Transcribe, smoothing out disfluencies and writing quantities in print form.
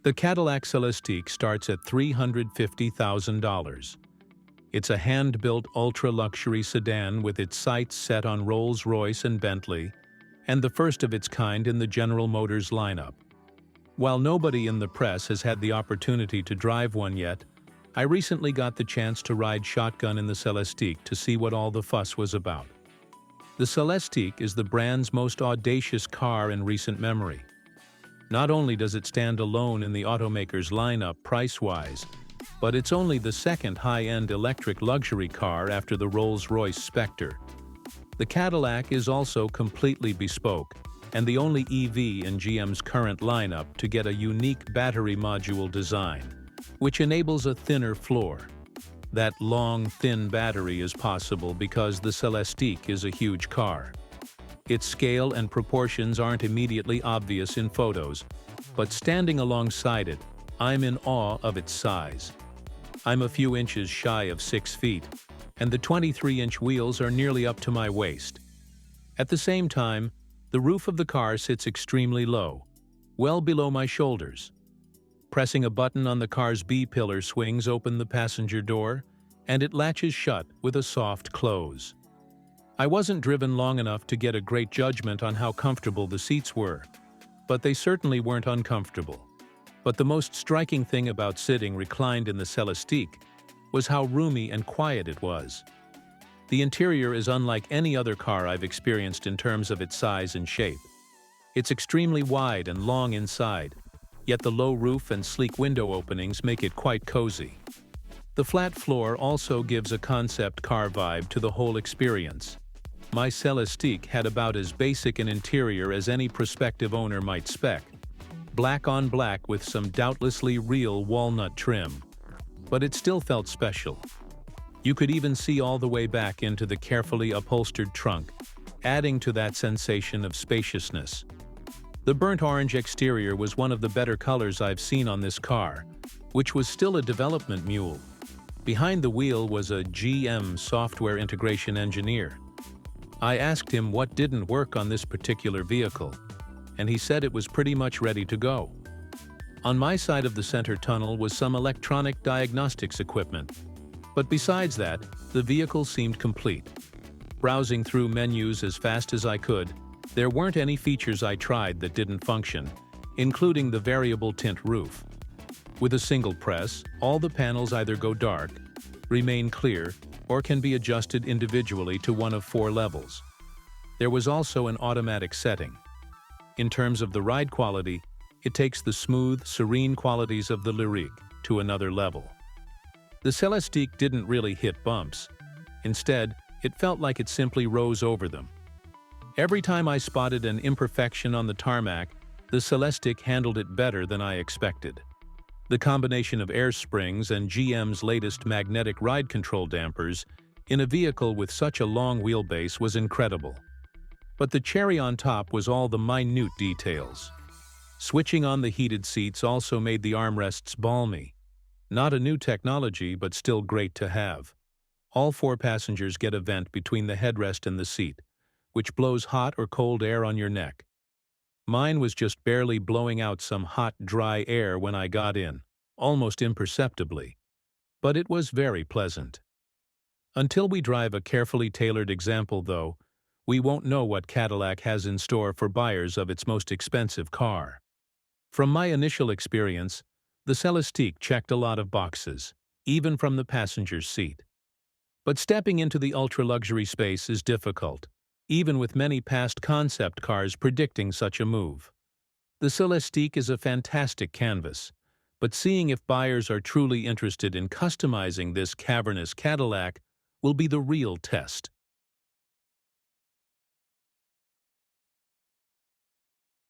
The Cadillac Celestiq starts at $350,000. It's a hand-built ultra-luxury sedan with its sights set on Rolls-Royce and Bentley, and the first of its kind in the General Motors lineup. While nobody in the press has had the opportunity to drive one yet, I recently got the chance to ride shotgun in the Celestiq to see what all the fuss was about. The Celestiq is the brand's most audacious car in recent memory. Not only does it stand alone in the automaker's lineup price-wise, but it's only the second high-end electric luxury car after the Rolls-Royce Spectre. The Cadillac is also completely bespoke, and the only EV in GM's current lineup to get a unique battery module design, which enables a thinner floor. That long, thin battery is possible because the Celestiq is a huge car. Its scale and proportions aren't immediately obvious in photos, but standing alongside it, I'm in awe of its size. I'm a few inches shy of 6 feet, and the 23-inch wheels are nearly up to my waist. At the same time, the roof of the car sits extremely low, well below my shoulders. Pressing a button on the car's B-pillar swings open the passenger door, and it latches shut with a soft close. I wasn't driven long enough to get a great judgment on how comfortable the seats were, but they certainly weren't uncomfortable. But the most striking thing about sitting reclined in the Celestiq was how roomy and quiet it was. The interior is unlike any other car I've experienced in terms of its size and shape. It's extremely wide and long inside, yet the low roof and sleek window openings make it quite cozy. The flat floor also gives a concept car vibe to the whole experience. My Celestiq had about as basic an interior as any prospective owner might spec. Black on black with some doubtlessly real walnut trim. But it still felt special. You could even see all the way back into the carefully upholstered trunk, adding to that sensation of spaciousness. The burnt orange exterior was one of the better colors I've seen on this car, which was still a development mule. Behind the wheel was a GM software integration engineer. I asked him what didn't work on this particular vehicle, and he said it was pretty much ready to go. On my side of the center tunnel was some electronic diagnostics equipment, but besides that, the vehicle seemed complete. Browsing through menus as fast as I could, there weren't any features I tried that didn't function, including the variable tint roof. With a single press, all the panels either go dark, remain clear, or can be adjusted individually to one of 4 levels. There was also an automatic setting. In terms of the ride quality, it takes the smooth, serene qualities of the Lyriq to another level. The Celestiq didn't really hit bumps. Instead, it felt like it simply rose over them. Every time I spotted an imperfection on the tarmac, the Celestiq handled it better than I expected. The combination of air springs and GM's latest magnetic ride control dampers in a vehicle with such a long wheelbase was incredible. But the cherry on top was all the minute details. Switching on the heated seats also made the armrests balmy. Not a new technology, but still great to have. All 4 passengers get a vent between the headrest and the seat, which blows hot or cold air on your neck. Mine was just barely blowing out some hot, dry air when I got in, almost imperceptibly. But it was very pleasant. Until we drive a carefully tailored example, though, we won't know what Cadillac has in store for buyers of its most expensive car. From my initial experience, the Celestiq checked a lot of boxes, even from the passenger's seat. But stepping into the ultra-luxury space is difficult, even with many past concept cars predicting such a move. The Celestiq is a fantastic canvas, but seeing if buyers are truly interested in customizing this cavernous Cadillac will be the real test.